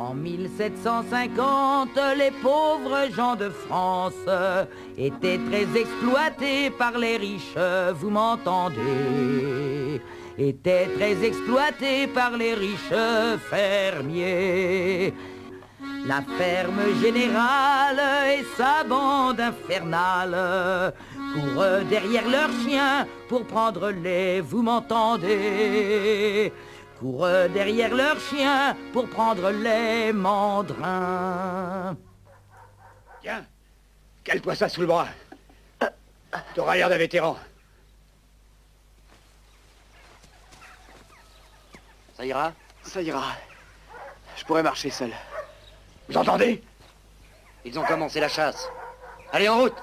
En 1750, les pauvres gens de France étaient très exploités par les riches, vous m'entendez? Étaient très exploités par les riches fermiers. La ferme générale et sa bande infernale courent derrière leurs chiens pour prendre les, vous m'entendez? Courent derrière leurs chiens pour prendre les mandrins. Tiens, cale-toi ça sous le bras. T'auras l'air d'un vétéran. Ça ira? Ça ira. Je pourrais marcher seul. Vous entendez? Ils ont commencé la chasse. Allez, en route!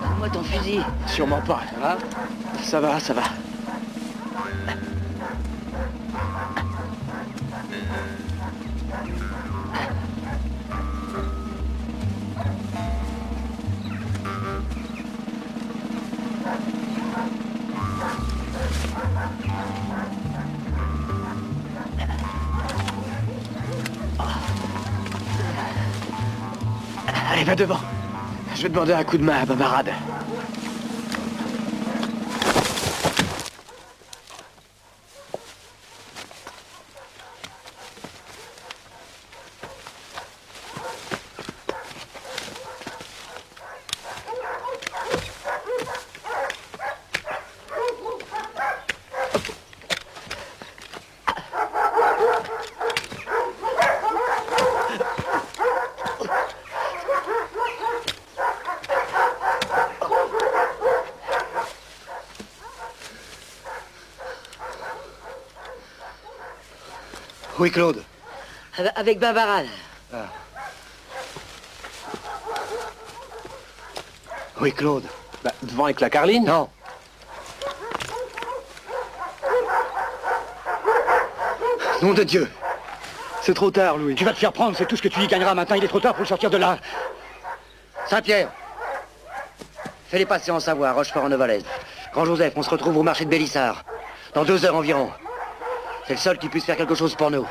Donne-moi ton fusil. Sûrement pas. Ça va? Ça va, ça va. Allez, va devant. Je vais demander un coup de main à Babarade. Où est Claude? Avec Babarade. Ah. Où est Claude? Bah, devant avec la carline? Non. Nom de Dieu! C'est trop tard, Louis. Tu vas te faire prendre, c'est tout ce que tu y gagneras maintenant. Il est trop tard pour le sortir de là. Saint-Pierre, fais-les passer en Savoie, à Rochefort-en-Novalaise. Grand-Joseph, on se retrouve au marché de Bélissard. Dans 2 heures environ. C'est le seul qui puisse faire quelque chose pour nous.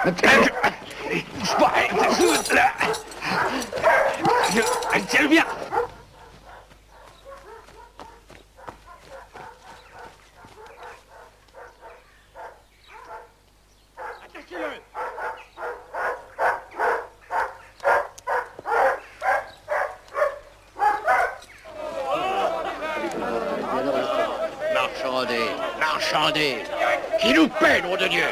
Bouge pas, là. Tiens-le bien. Attaquez-le. Marchandez. Qui nous paie, nom de Dieu?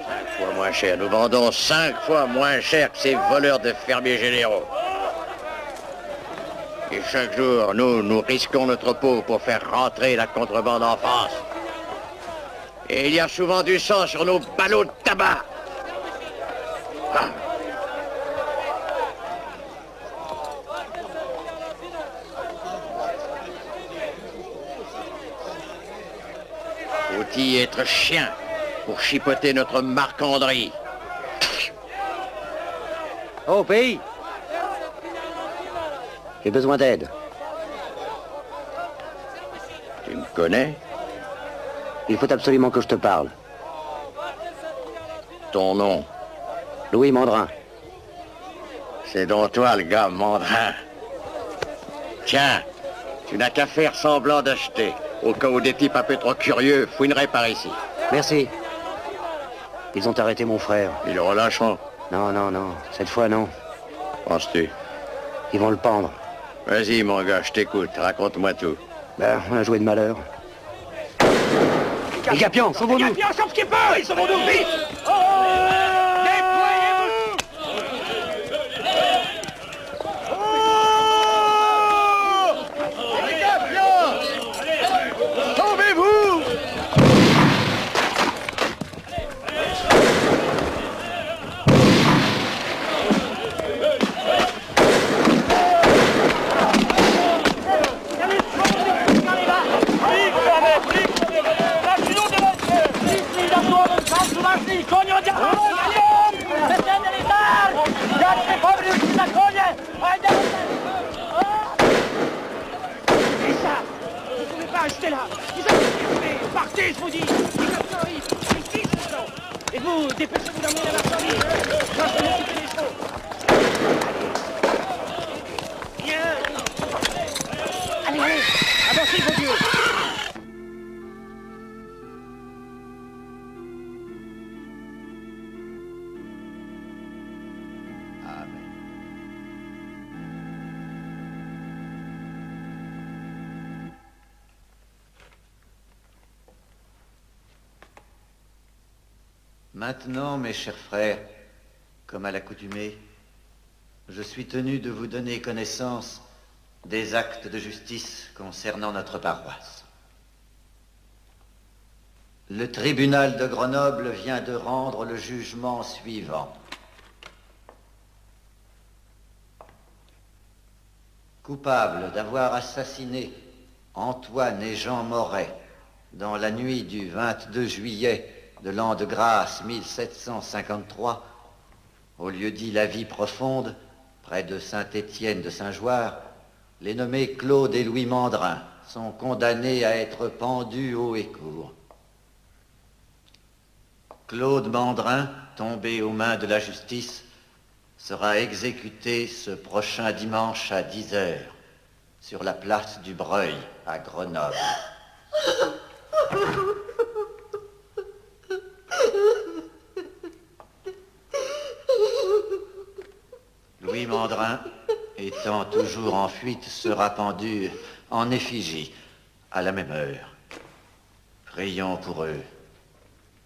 5 fois moins cher. Nous vendons 5 fois moins cher que ces voleurs de fermiers généraux. Et chaque jour, nous risquons notre peau pour faire rentrer la contrebande en France. Et il y a souvent du sang sur nos ballots de tabac. Ah. Faut-il être chien pour chipoter notre marcandrie? Oh, pays! J'ai besoin d'aide. Tu me connais? Il faut absolument que je te parle. Ton nom? Louis Mandrin. C'est donc toi le gars Mandrin. Tiens, tu n'as qu'à faire semblant d'acheter. Au cas où des types un peu trop curieux fouineraient par ici. Merci. Ils ont arrêté mon frère. Ils le relâcheront. Non, non, non. Cette fois, non. Penses-tu? Ils vont le pendre. Vas-y, mon gars, je t'écoute. Raconte-moi tout. Ben, on a joué de malheur. Les Gapians, sauvons-nous! Les Gapians, sauve ce qui peut! Ils sauvons-nous, vite! Achetez là! Vous avez partez, je vous dis! Les Gapians arrivent! Ici, ce sont! Et vous, dépêchez-vous d'emmener la marchandise! Moi, je vais m'occuper des chevaux! Bien! Allez, allez! Avancez, vos dieux! Maintenant, mes chers frères, comme à l'accoutumée, je suis tenu de vous donner connaissance des actes de justice concernant notre paroisse. Le tribunal de Grenoble vient de rendre le jugement suivant. Coupable d'avoir assassiné Antoine et Jean Moret dans la nuit du 22 juillet de l'an de grâce 1753, au lieu-dit La Vie Profonde, près de Saint-Étienne de Saint-Joire, les nommés Claude et Louis Mandrin sont condamnés à être pendus haut et court. Claude Mandrin, tombé aux mains de la justice, sera exécuté ce prochain dimanche à 10 h sur la place du Breuil à Grenoble. Louis Mandrin, étant toujours en fuite, sera pendu en effigie à la même heure. Prions pour eux.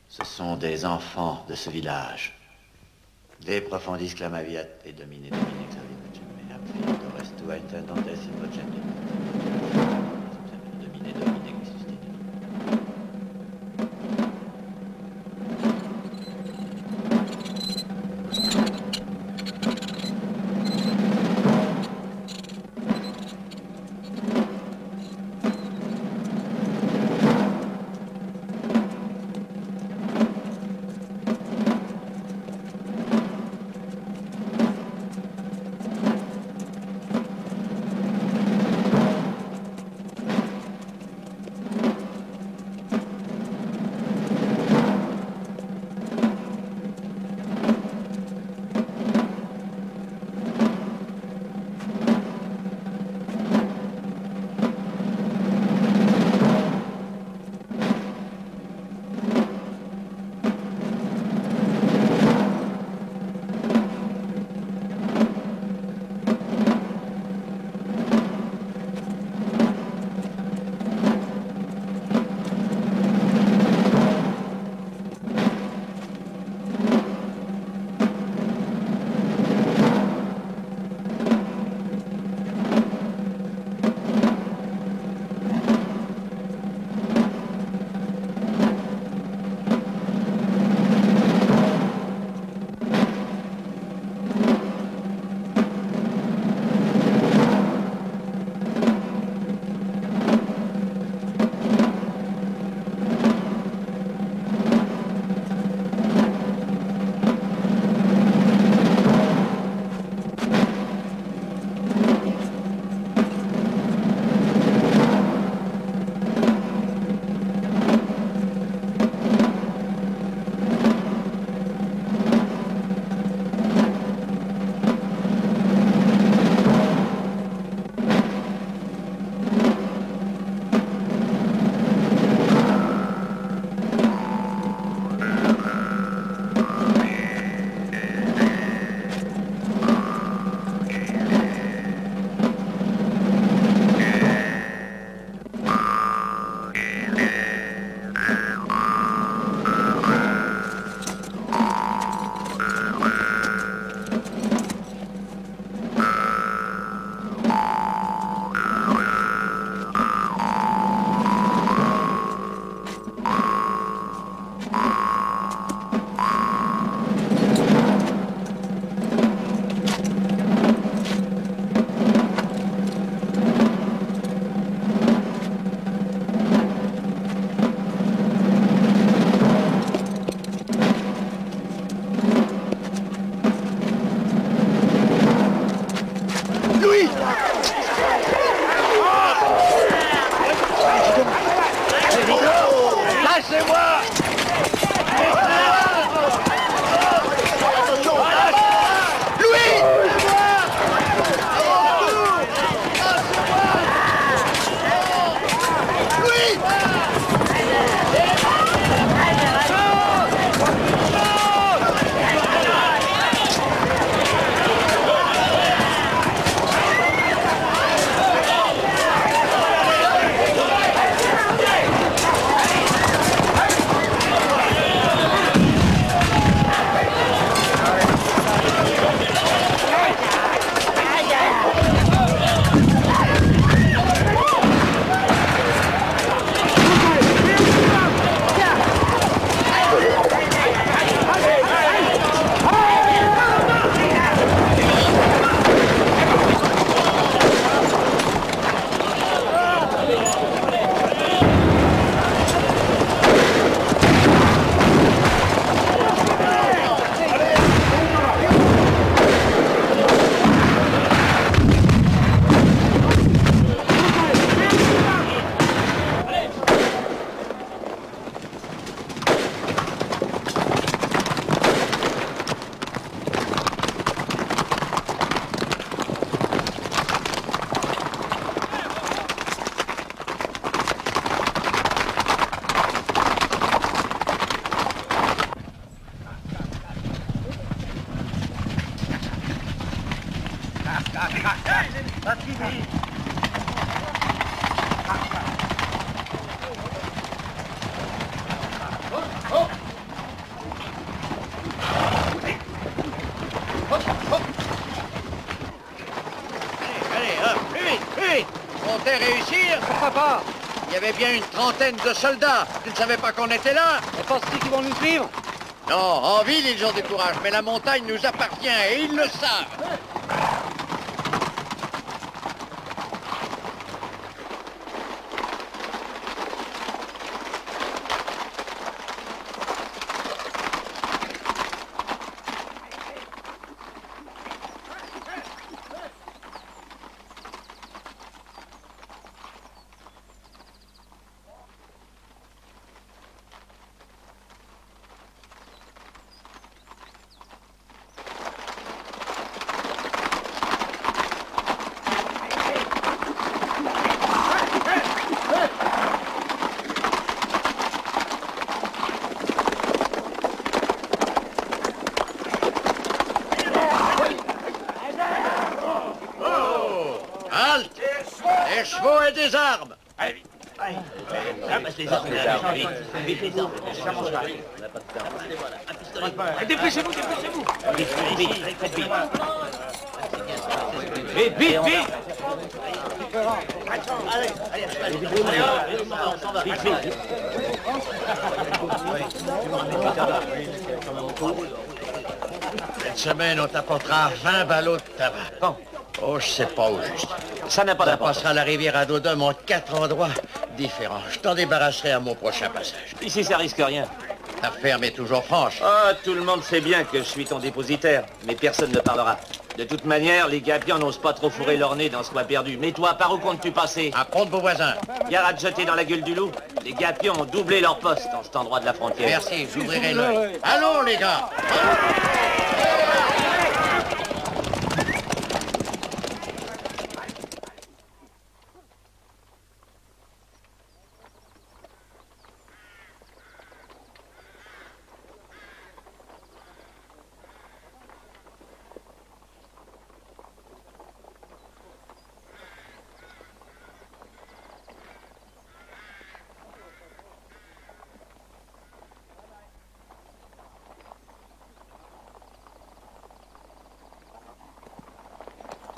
Ce sont des enfants de ce village. De profundis clamaviat et domine exaviat me apri resto intendantes in vocem domine domine qui suscite. Louis! Lâchez-moi! Comptez réussir? Pourquoi pas? Il y avait bien une trentaine de soldats. Tu ne savais pas qu'on était là? Et penses-tu qu'ils vont nous suivre? Non, en ville, ils ont du courage, mais la montagne nous appartient et ils le savent. Des chevaux et des armes. Allez, vite. Ramasse les armes. Vite les armes. Dépêchez-vous, dépêchez-vous. Vite, faites vite. Vite, vite, vite. Cette semaine, on t'apportera 20 ballots de tabac. Bon. Oh, je sais pas où juste. Ça n'a pas Ça d'importance. passera la rivière à dos d'homme en 4 endroits différents. Je t'en débarrasserai à mon prochain passage. Ici, ça risque rien. La ferme est toujours franche. Ah, tout le monde sait bien que je suis ton dépositaire, mais personne ne parlera. De toute manière, les gapions n'osent pas trop fourrer leur nez dans ce coin perdu. Mais toi, par où comptes-tu passer? À prendre vos voisins. Gare à te jeter dans la gueule du loup. Les gapions ont doublé leur poste dans cet endroit de la frontière. Merci, j'ouvrirai l'œil. Allons, les gars.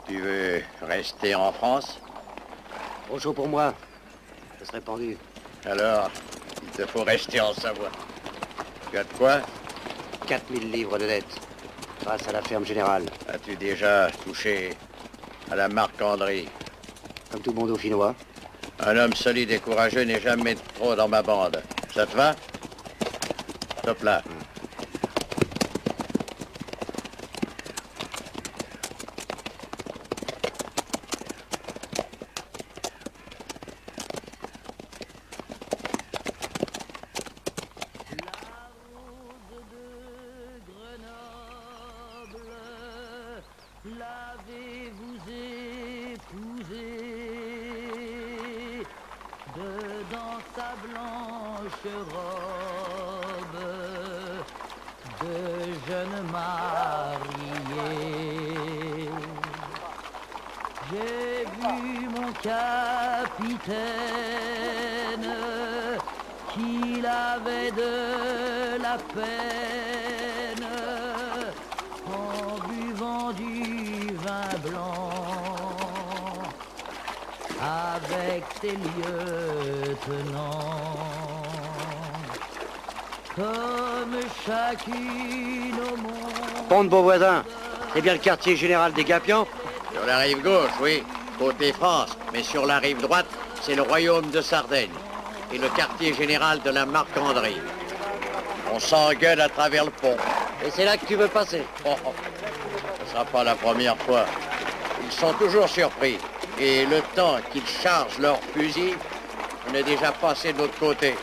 Tu veux rester en France? Trop chaud pour moi. Je serais pendu. Alors, il te faut rester en Savoie. Tu as de quoi? 4000 livres de dette. Grâce à la ferme générale. As-tu déjà touché à la marchanderie? Comme tout le monde dauphinois. Un homme solide et courageux n'est jamais trop dans ma bande. Ça te va? Top là. Avez-vous épousé dedans sa blanche robe de jeune mariée? J'ai vu mon capitaine qu'il avait de la peine en buvant du vin blanc avec ses lieutenants. Comme chacune au monde. Pont de Beauvoisin, c'est bien le quartier général des Gapians? Sur la rive gauche, oui, côté France. Mais sur la rive droite, c'est le royaume de Sardaigne et le quartier général de la Marcandrie. On s'engueule à travers le pont. Et c'est là que tu veux passer? Oh, oh. Ce ne sera pas la première fois. Ils sont toujours surpris. Et le temps qu'ils chargent leurs fusils, on est déjà passé de l'autre côté.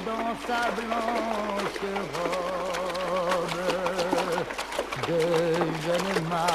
Dans sa blanche robe de jeune mariée.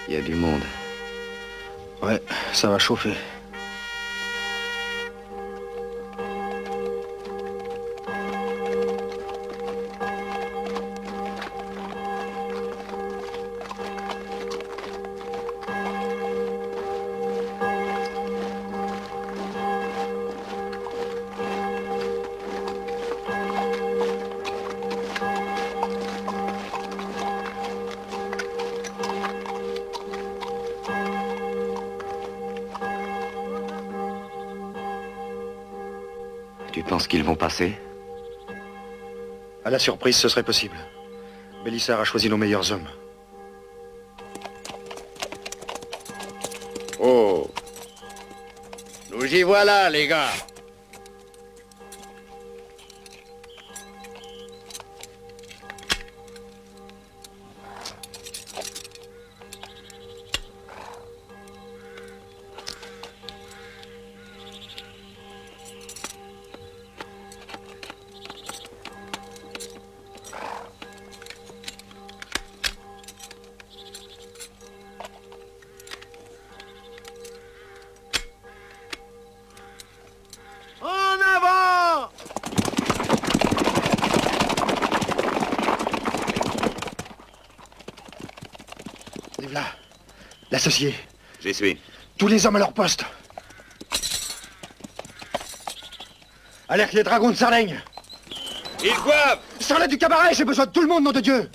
Il y a du monde. Ouais, ça va chauffer. Tu penses qu'ils vont passer? À la surprise, ce serait possible. Bélissard a choisi nos meilleurs hommes. Oh, nous y voilà, les gars. Là, l'associé. J'y suis. Tous les hommes à leur poste. Alerte les dragons de Sardaigne. Ils boivent. Sur l'aide du cabaret, j'ai besoin de tout le monde, nom de Dieu.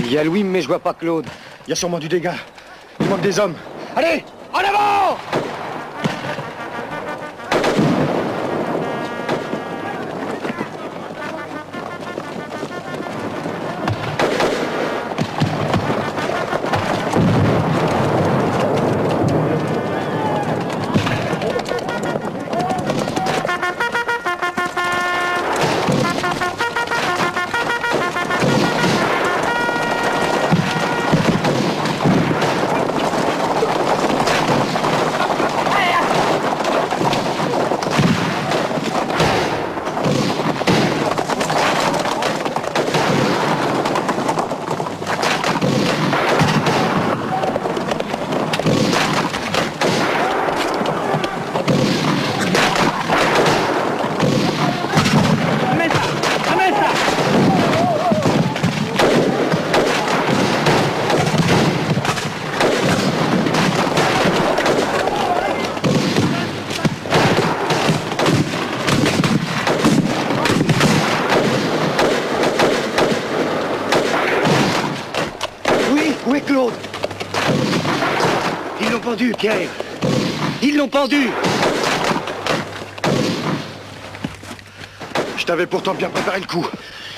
Il y a Louis, mais je vois pas Claude. Il y a sûrement du dégât. Il manque des hommes. Allez, en avant! Pierre, ils l'ont pendu. Je t'avais pourtant bien préparé le coup.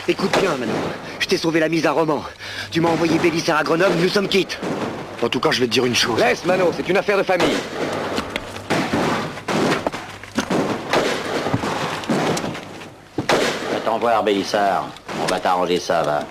Écoute bien, Mano. Je t'ai sauvé la mise à Roman. Tu m'as envoyé Bélissard à Grenoble, nous sommes quittes. En tout cas, je vais te dire une chose. Laisse, Mano, c'est une affaire de famille. Va t'en voir, Bélissard. On va t'arranger ça, va.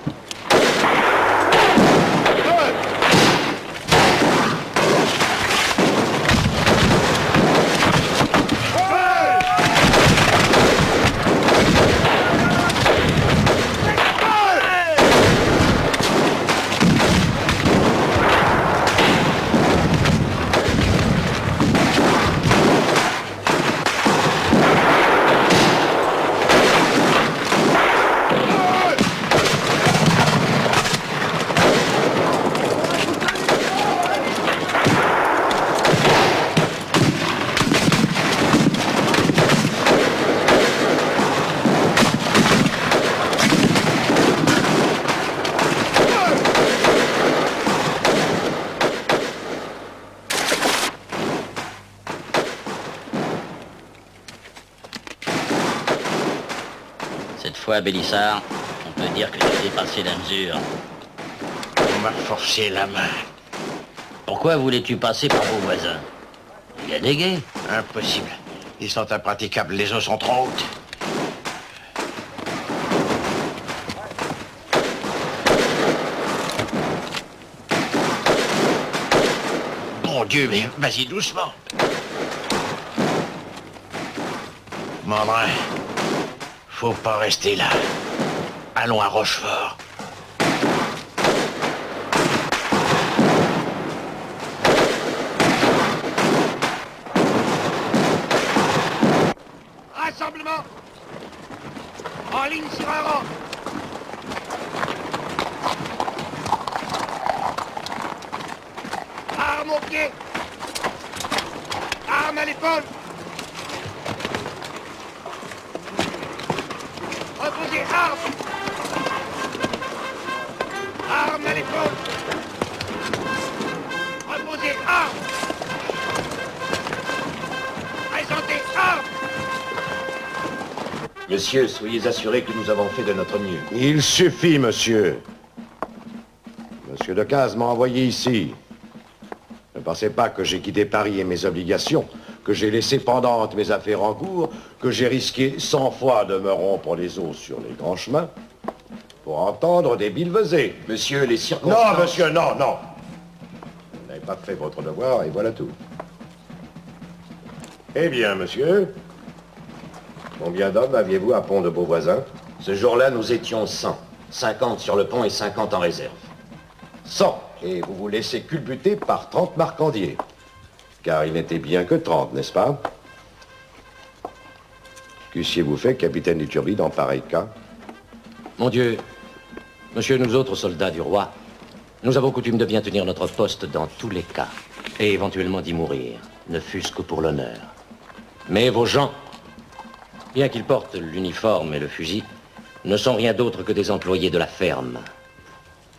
Cette fois, Bélissard, on peut dire que tu as dépassé la mesure. On m'a forcé la main. Pourquoi voulais-tu passer par vos voisins? Il y a des gays. Impossible. Ils sont impraticables, les eaux sont trop hautes. Mon Dieu, mais vas-y doucement. Mandrin, faut pas rester là. Allons à Rochefort. Rassemblement. En ligne sur un rang. Arme au pied. Arme à l'épaule. Reposez, arme. Arme à l'épaule. Reposez, arme. Présentez, arme. Monsieur, soyez assurés que nous avons fait de notre mieux. Il suffit, monsieur. Monsieur Decazes m'a envoyé ici. Ne pensez pas que j'ai quitté Paris et mes obligations, que j'ai laissé pendantes mes affaires en cours, que j'ai risqué 100 fois de me rompre les os sur les grands chemins pour entendre des billevesées. Monsieur, les circonstances... Non, monsieur, non, non. Vous n'avez pas fait votre devoir et voilà tout. Eh bien, monsieur, combien d'hommes aviez-vous à Pont-de-Beauvoisin? Ce jour-là, nous étions 100. 50 sur le pont et 50 en réserve. 100. Et vous vous laissez culbuter par 30 marcandiers. Car il n'était bien que 30, n'est-ce pas? Qu'eussiez-vous fait, capitaine d'Iturbide, en pareil cas? Mon Dieu, monsieur, nous autres soldats du roi, nous avons coutume de bien tenir notre poste dans tous les cas, et éventuellement d'y mourir, ne fût-ce que pour l'honneur. Mais vos gens, bien qu'ils portent l'uniforme et le fusil, ne sont rien d'autre que des employés de la ferme.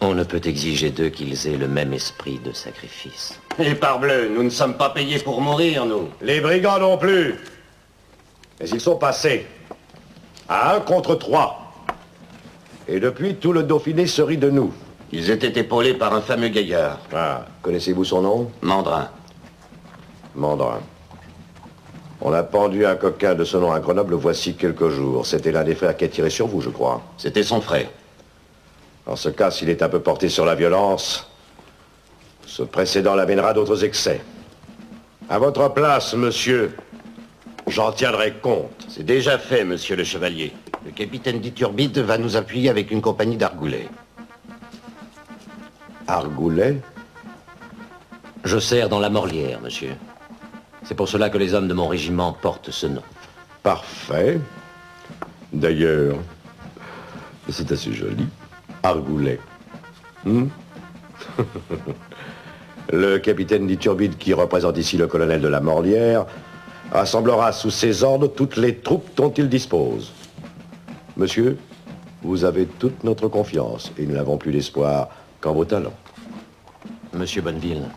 On ne peut exiger d'eux qu'ils aient le même esprit de sacrifice. Et parbleu, nous ne sommes pas payés pour mourir, nous. Les brigands non plus. Mais ils sont passés à 1 contre 3. Et depuis, tout le Dauphiné se rit de nous. Ils étaient épaulés par un fameux gaillard. Ah, connaissez-vous son nom? Mandrin. Mandrin. On a pendu un coquin de ce nom à Grenoble voici quelques jours. C'était l'un des frères qui a tiré sur vous, je crois. C'était son frère. En ce cas, s'il est un peu porté sur la violence, ce précédent l'amènera d'autres excès. À votre place, monsieur, j'en tiendrai compte. C'est déjà fait, monsieur le chevalier. Le capitaine d'Iturbide va nous appuyer avec une compagnie d'Argoulais. Argoulais? Je sers dans la Morlière, monsieur. C'est pour cela que les hommes de mon régiment portent ce nom. Parfait. D'ailleurs, c'est assez joli. Argoulais. Le capitaine d'Iturbide, qui représente ici le colonel de la Morlière, rassemblera sous ses ordres toutes les troupes dont il dispose. Monsieur, vous avez toute notre confiance et nous n'avons plus d'espoir qu'en vos talents. Monsieur Bonneville,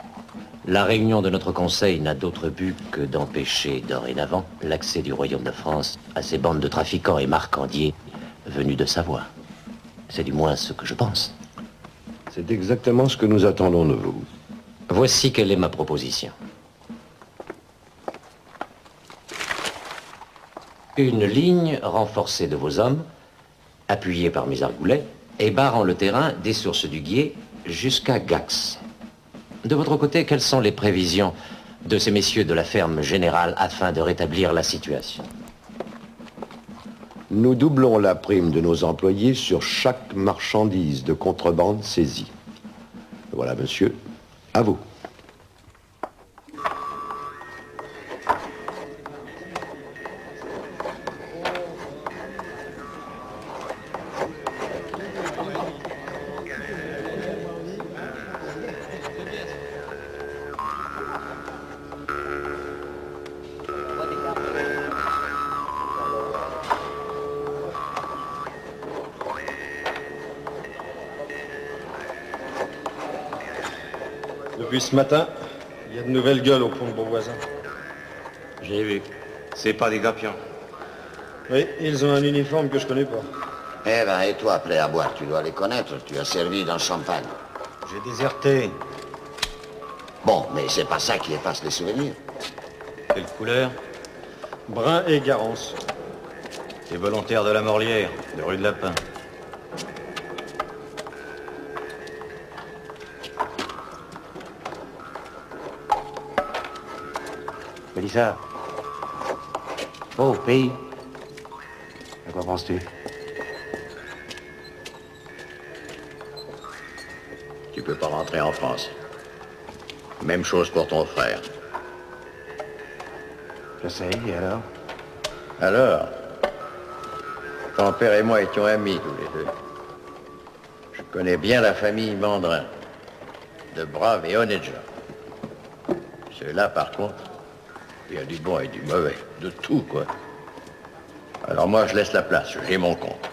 La réunion de notre conseil n'a d'autre but que d'empêcher dorénavant l'accès du royaume de France à ces bandes de trafiquants et marcandiers venus de Savoie. C'est du moins ce que je pense. C'est exactement ce que nous attendons de vous. Voici quelle est ma proposition. Une ligne renforcée de vos hommes, appuyée par mes argoulets, et barrant le terrain des sources du Guiers jusqu'à Gax. De votre côté, quelles sont les prévisions de ces messieurs de la ferme générale afin de rétablir la situation? Nous doublons la prime de nos employés sur chaque marchandise de contrebande saisie. Voilà, monsieur, à vous. Depuis ce matin, il y a de nouvelles gueules au pont de Beauvoisin. J'ai vu. C'est pas des gapions. Oui, ils ont un uniforme que je connais pas. Eh ben, et toi, prêt à boire, tu dois les connaître. Tu as servi dans le champagne. J'ai déserté. Bon, mais c'est pas ça qui efface les souvenirs. Quelle couleur? Brun et Garance. T'es volontaire de la Morlière, de rue de Lapin. Bélissard. Oh, pays. À quoi penses-tu? Tu peux pas rentrer en France. Même chose pour ton frère. Je sais, et alors? Alors, ton père et moi étions amis tous les deux. Je connais bien la famille Mandrin, de braves et honnêtes gens. Ceux-là, par contre, il y a du bon et du mauvais, de tout, quoi. Alors moi, je laisse la place, j'ai mon compte.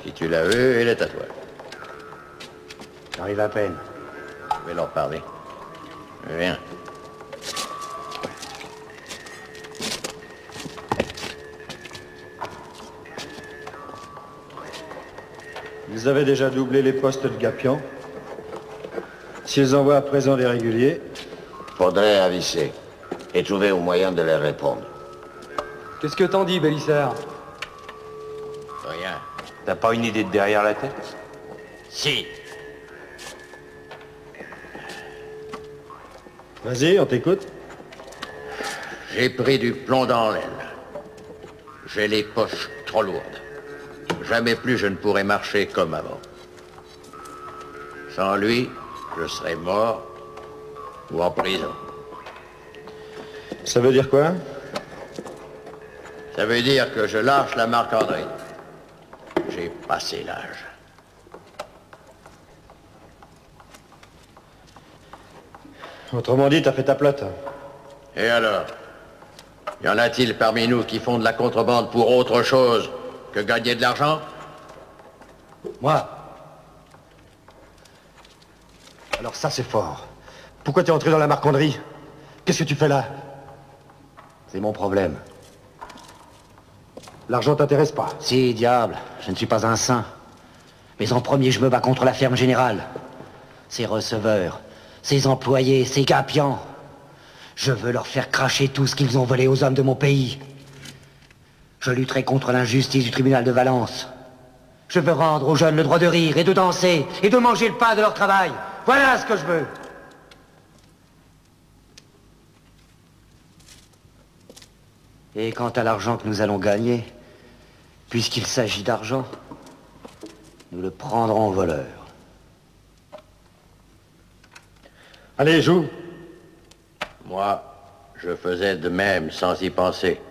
Si tu l'as eu, il est à toi. J'arrive à peine. Je vais leur parler. Viens. Ils avaient déjà doublé les postes de Gapion. S'ils envoient à présent des réguliers... Faudrait aviser et trouver un moyen de leur répondre. Qu'est-ce que t'en dis, Bélissard? Rien. T'as pas une idée de derrière la tête? Si. Vas-y, on t'écoute. J'ai pris du plomb dans l'aile. J'ai les poches trop lourdes. Jamais plus je ne pourrai marcher comme avant. Sans lui, je serais mort ou en prison. Ça veut dire quoi? Ça veut dire que je lâche la marchanderie. J'ai passé l'âge. Autrement dit, t'as fait ta plotte. Et alors? Y en a-t-il parmi nous qui font de la contrebande pour autre chose que gagner de l'argent? Moi? Alors ça, c'est fort. Pourquoi t'es entré dans la marcanderie? Qu'est-ce que tu fais là? C'est mon problème. L'argent t'intéresse pas? Si, diable, je ne suis pas un saint. Mais en premier, je me bats contre la ferme générale. Ses receveurs, ses employés, ses gapians. Je veux leur faire cracher tout ce qu'ils ont volé aux hommes de mon pays. Je lutterai contre l'injustice du tribunal de Valence. Je veux rendre aux jeunes le droit de rire et de danser et de manger le pain de leur travail. Voilà ce que je veux. Et quant à l'argent que nous allons gagner, puisqu'il s'agit d'argent, nous le prendrons au voleur. Allez, joue. Moi, je faisais de même sans y penser.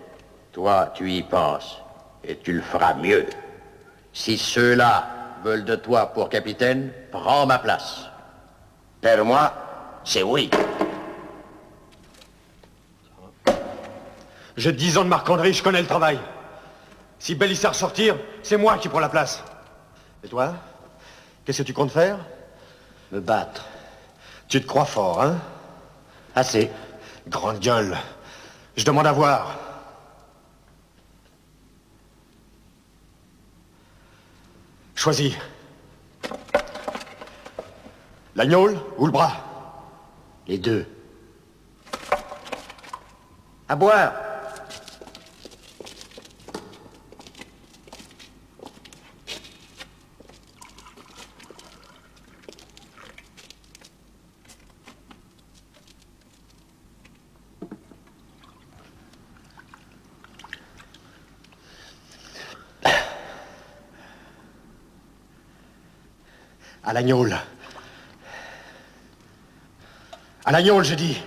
Toi, tu y penses. Et tu le feras mieux. Si ceux-là veulent de toi pour capitaine, prends ma place. Pour moi, c'est oui. J'ai 10 ans de marcanderie, je connais le travail. Si Bélissard sortir, c'est moi qui prends la place. Et toi? Qu'est-ce que tu comptes faire? Me battre. Tu te crois fort, hein? Assez. Grande gueule. Je demande à voir. Choisis. L'agnole ou le bras? Les deux. À boire. À l'agnole. À l'agnole, j'ai dit.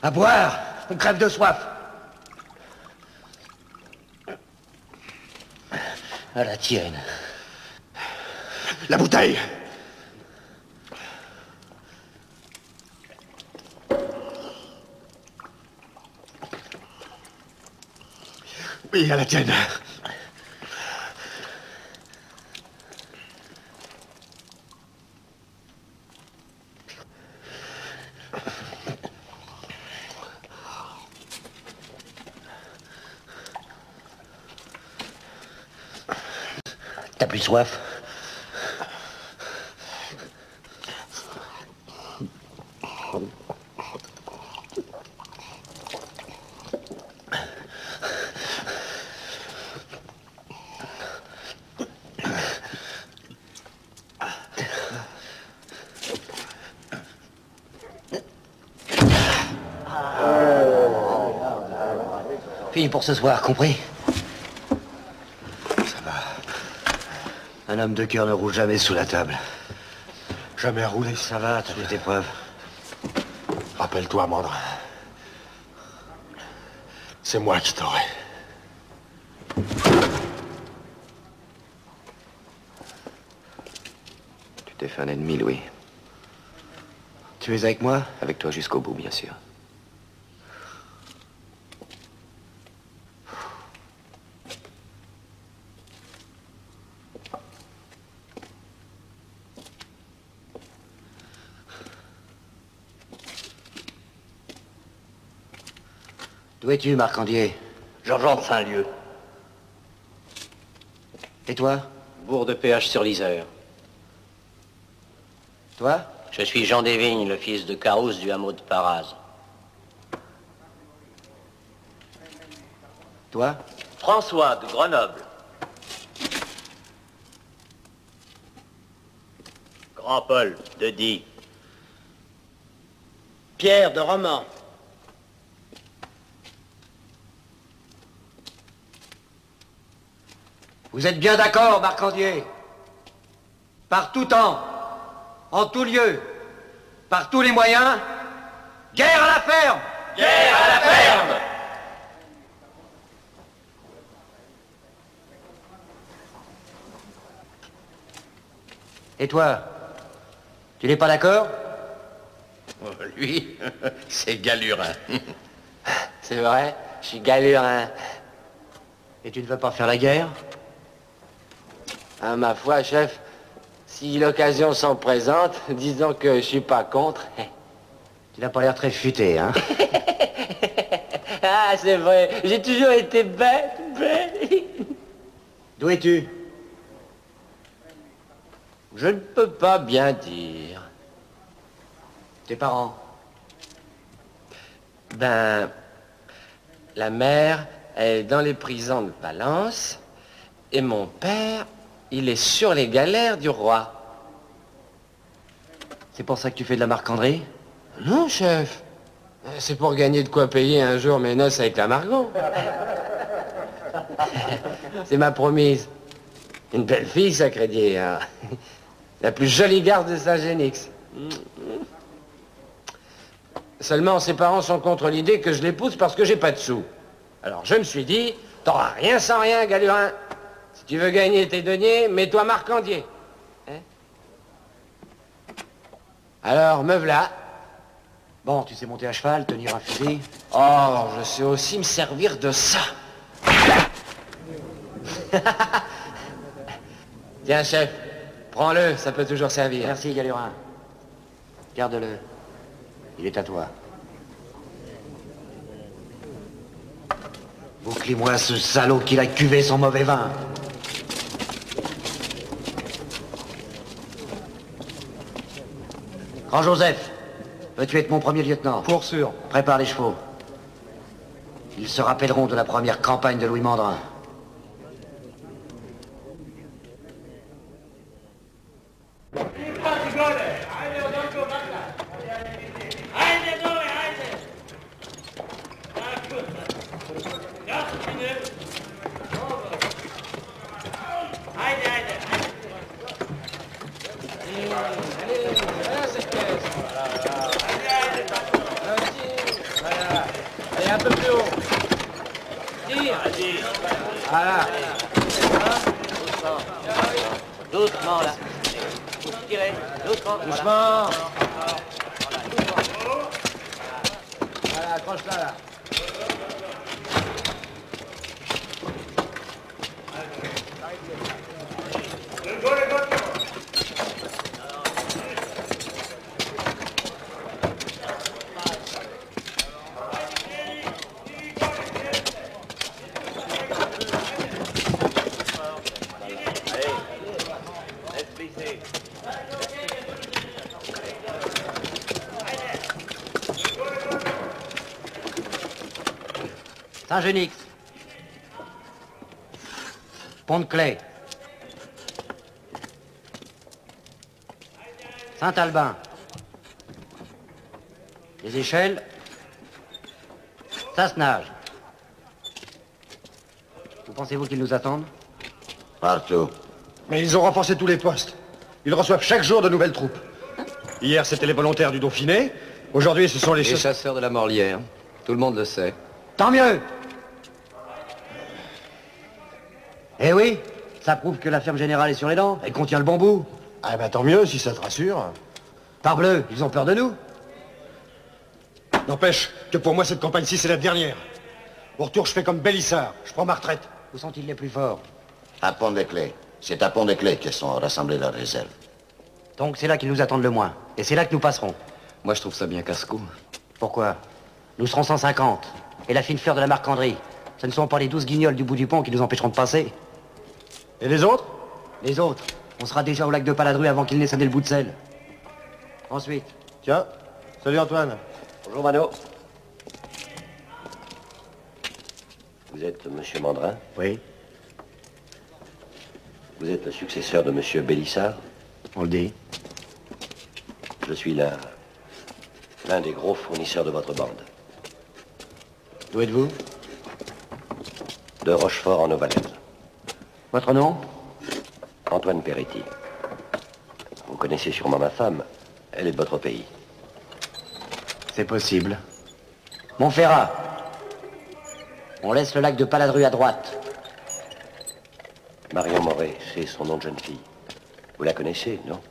À boire. On crève de soif. À la tienne. La bouteille. Oui, à la tienne. T'as plus soif? Fini pour ce soir, compris? Un homme de cœur ne roule jamais sous la table. Jamais roulé. Ça va, t'as fait tes preuves. Rappelle-toi, Mandrin. C'est moi qui t'aurai. Tu t'es fait un ennemi, Louis. Tu es avec moi? Avec toi jusqu'au bout, bien sûr. D'où es-tu, Marcandier? Jean-Jean de Saint-Lieu. Et toi? Bourg de Péage sur l'Isère. Toi? Je suis Jean Desvignes, le fils de Carousse du hameau de Paraz. Toi? François de Grenoble. Grand Paul de Die. Pierre de Romans. Vous êtes bien d'accord, Marcandier? Par tout temps, en tout lieu, par tous les moyens, guerre à la ferme! Guerre à la ferme! Et toi? Tu n'es pas d'accord? Oh, lui, c'est Galurin. C'est vrai, je suis Galurin. Et tu ne veux pas faire la guerre? Ah, ma foi, chef, si l'occasion s'en présente, disons que je suis pas contre. Tu n'as pas l'air très futé, hein? Ah, c'est vrai, j'ai toujours été bête. D'où es-tu? Je ne peux pas bien dire. Tes parents? Ben, la mère, elle est dans les prisons de Valence, et mon père, il est sur les galères du roi. C'est pour ça que tu fais de la marcandrie? Non, chef. C'est pour gagner de quoi payer un jour mes noces avec la Margot. C'est ma promise. Une belle fille, sacré Dieu, hein. La plus jolie garce de Saint-Génix. Seulement, ses parents sont contre l'idée que je l'épouse parce que j'ai pas de sous. Alors je me suis dit, t'auras rien sans rien, Galurin. Si tu veux gagner tes deniers, mets-toi marcandier. Hein? Alors, me v'là. Bon, tu sais monter à cheval, tenir un fusil? Oh, je sais aussi me servir de ça. Tiens, chef, prends-le, ça peut toujours servir. Merci, Galurin. Garde-le. Il est à toi. Bouclez-moi ce salaud qui l'a cuvé son mauvais vin. Grand Joseph, veux-tu être mon premier lieutenant? Pour sûr. Prépare les chevaux. Ils se rappelleront de la première campagne de Louis Mandrin. Allez, un peu plus haut. Tire. Voilà. Doucement, là. Tirez, doucement. Doucement. Voilà, accroche-la, là. Saint-Genix. Pont-de-Clay. Saint-Albin. Les Échelles. Sassenage. Où pensez-vous qu'ils nous attendent? Partout. Mais ils ont renforcé tous les postes. Ils reçoivent chaque jour de nouvelles troupes. Hier, c'était les volontaires du Dauphiné. Aujourd'hui, ce sont les chasseurs de la Morlière. Tout le monde le sait. Tant mieux. Eh oui, ça prouve que la ferme générale est sur les dents. Elle contient le bon bout. Ah ben tant mieux, si ça te rassure. Parbleu, ils ont peur de nous. N'empêche que pour moi, cette campagne-ci, c'est la dernière. Au retour, je fais comme Bélissard. Je prends ma retraite. Où sont-ils les plus forts? À Pont-des-Clés. C'est à Pont-des-Clés qu'ils sont rassemblés leurs réserves. Donc c'est là qu'ils nous attendent le moins. Et c'est là que nous passerons. Moi, je trouve ça bien casse-cou. Pourquoi? Nous serons 150. Et la fine fleur de la Marcandrie. Ce ne sont pas les 12 guignols du bout du pont qui nous empêcheront de passer. Et les autres? Les autres, on sera déjà au lac de Paladru avant qu'il n'ait sonné le bout de sel. Ensuite. Tiens, salut Antoine. Bonjour Mano. Vous êtes monsieur Mandrin? Oui. Vous êtes le successeur de monsieur Bélissard? On le dit. Je suis l'un des gros fournisseurs de votre bande. D'où êtes-vous? De Rochefort en Ovalaise. Votre nom? Antoine Peretti. Vous connaissez sûrement ma femme. Elle est de votre pays. C'est possible. Montferrat. On laisse le lac de Paladru à droite. Marion Moret, c'est son nom de jeune fille. Vous la connaissez, non?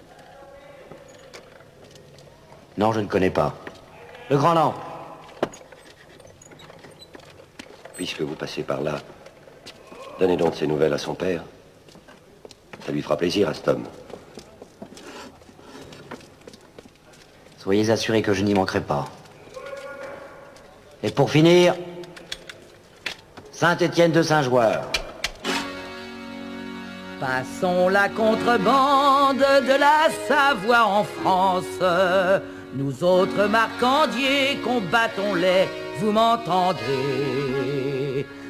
Non, je ne connais pas. Le Grand Lamp. Puisque vous passez par là, donnez donc ces nouvelles à son père. Ça lui fera plaisir à cet homme. Soyez assurés que je n'y manquerai pas. Et pour finir, Saint-Étienne de Saint-Joueur. Passons la contrebande de la Savoie en France. Nous autres marcandiers, combattons-les, vous m'entendez?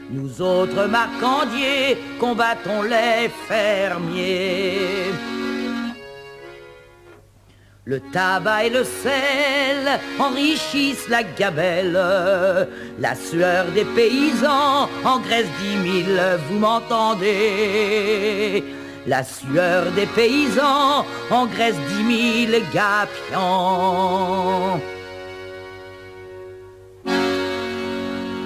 Nous autres marcandiers, combattons les fermiers. Le tabac et le sel enrichissent la gabelle. La sueur des paysans engraisse 10 000, vous m'entendez? La sueur des paysans engraisse 10 000 gapions.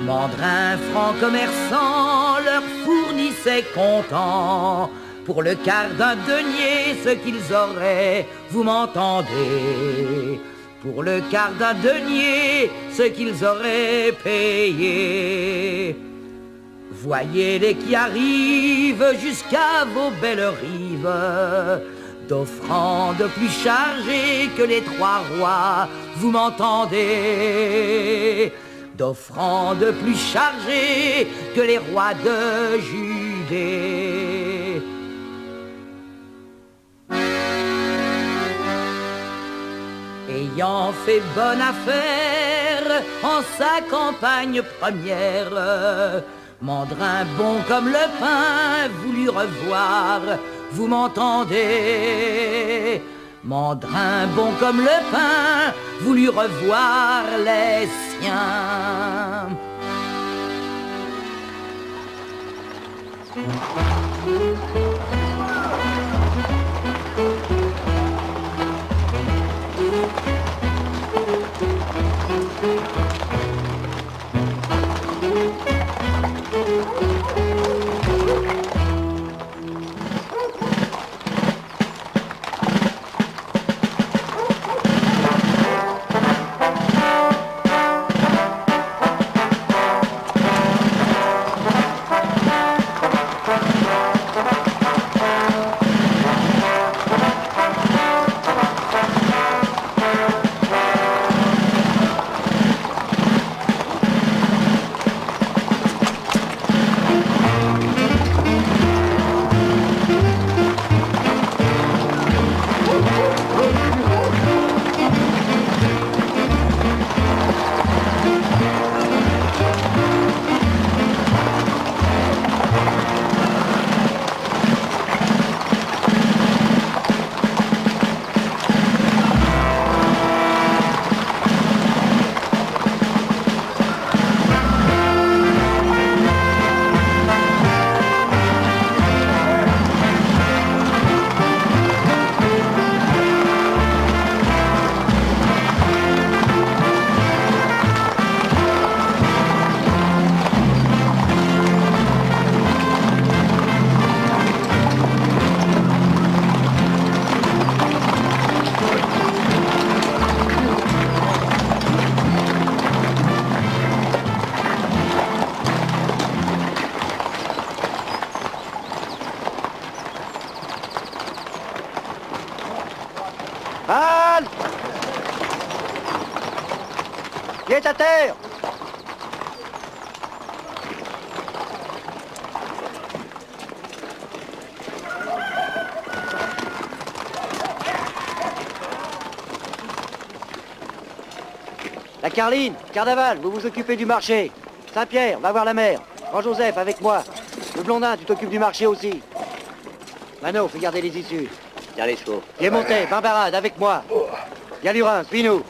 Mandrin, franc commerçant, leur fournissait comptant pour le quart d'un denier ce qu'ils auraient, vous m'entendez, pour le quart d'un denier ce qu'ils auraient payé. Voyez-les qui arrivent jusqu'à vos belles rives, d'offrandes plus chargées que les trois rois, vous m'entendez, d'offrandes plus chargées que les rois de Judée. Ayant fait bonne affaire en sa campagne première, Mandrin bon comme le pain voulut revoir, vous m'entendez, Mandrin bon comme le pain voulut revoir les siens. Halte! Qui est à terre? La Carline, Carnaval, vous vous occupez du marché. Saint-Pierre, va voir la mère. Jean-Joseph, avec moi. Le Blondin, tu t'occupes du marché aussi. Mano, fais garder les issues. Tiens les chevaux. Piémontais, Bimbarade, avec moi. Galurin, suis-nous.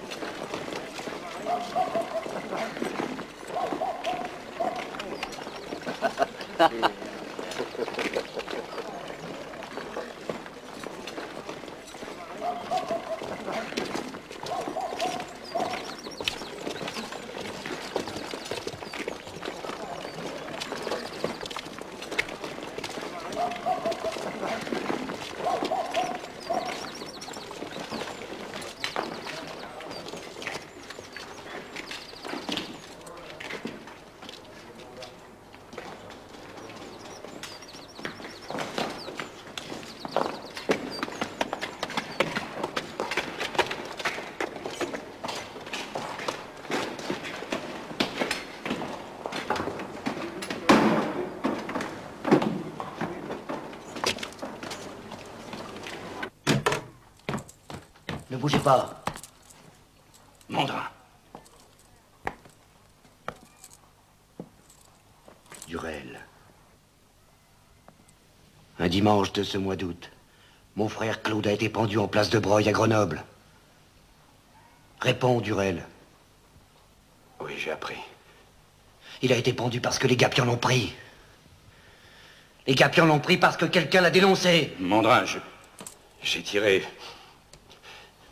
Ne bougez pas. Mandrin. Durel. Un dimanche de ce mois d'août, mon frère Claude a été pendu en place de Broglie à Grenoble. Réponds, Durel. Oui, j'ai appris. Il a été pendu parce que les Gapions l'ont pris. Les Gapions l'ont pris parce que quelqu'un l'a dénoncé. Mandrin, j'ai tiré...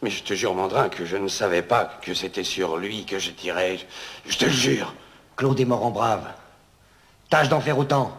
Mais je te jure, Mandrin, que je ne savais pas que c'était sur lui que je tirais. Je te le jure. Claude est mort en brave. Tâche d'en faire autant.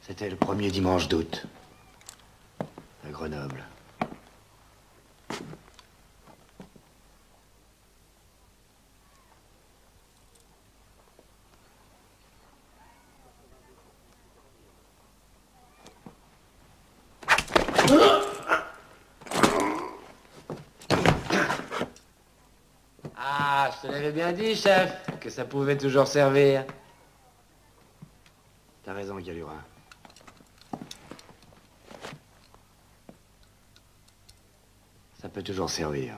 C'était le premier dimanche d'août, à Grenoble. Ah, je te l'avais bien dit, chef, que ça pouvait toujours servir. T'as raison, Galurin. Ça peut toujours servir.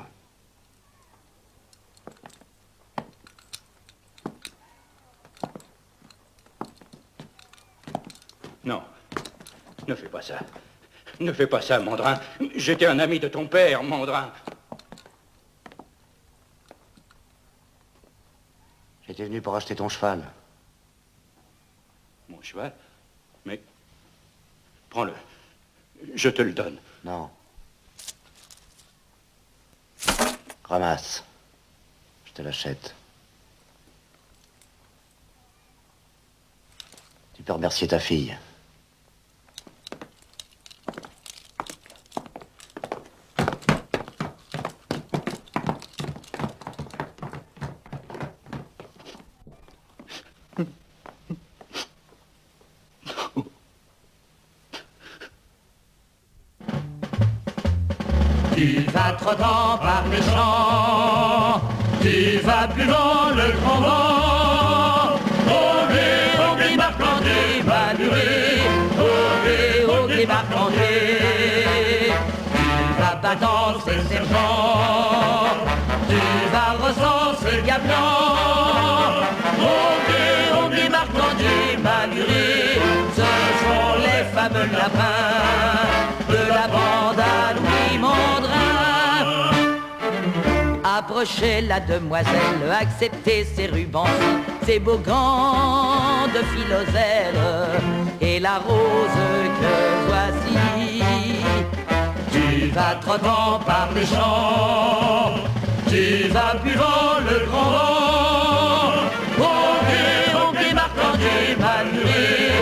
Non, ne fais pas ça. Ne fais pas ça, Mandrin. J'étais un ami de ton père, Mandrin. J'étais venu pour acheter ton cheval. Mon cheval? Mais... prends-le. Je te le donne. Non. Ramasse. Je te l'achète. Tu peux remercier ta fille. Tu vas trottant par les champs, tu vas buvant le grand vent. Ogé, Marcandé, Maluré, ogé, Marcandé. Tu vas battant ses sergents, tu vas recenser Gabian. Ogé, Marcandé, Maluré, ce sont les fameux lapins de la bande à Louis Mandrin. Approchez la demoiselle, acceptez ses rubans, ses beaux gants de philoselle et la rose que voici. Tu vas trottant par les champs, tu vas buvant le grand vent. Ogé, Marcandé, Maluré,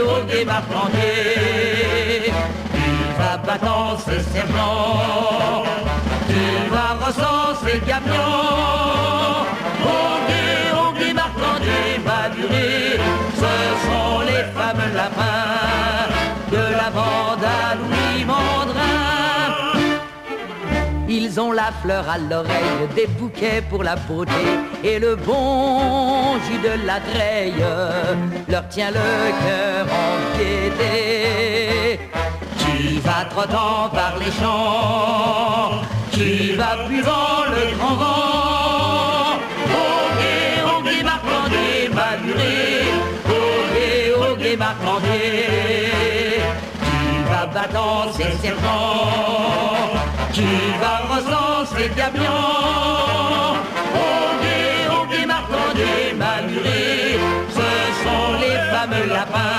ogé, Marcandé. Tu vas battant ses serments, tu vas recenser Gabian. Ogé, Marcandé, Maluré, ce sont les fameux lapins de la bande à Louis Mandrin. Ils ont la fleur à l'oreille, des bouquets pour la beauté et le bon jus de la treille leur tient le cœur en piété. Tu vas trottant par les champs, tu vas buvant le grand vent. Ogé, Marcandé, Maluré, ogé, Marcandé. Tu vas battant ses serpents, tu vas recenser Gabian. Ogé, Marcandé, Maluré, ce sont les fameux lapins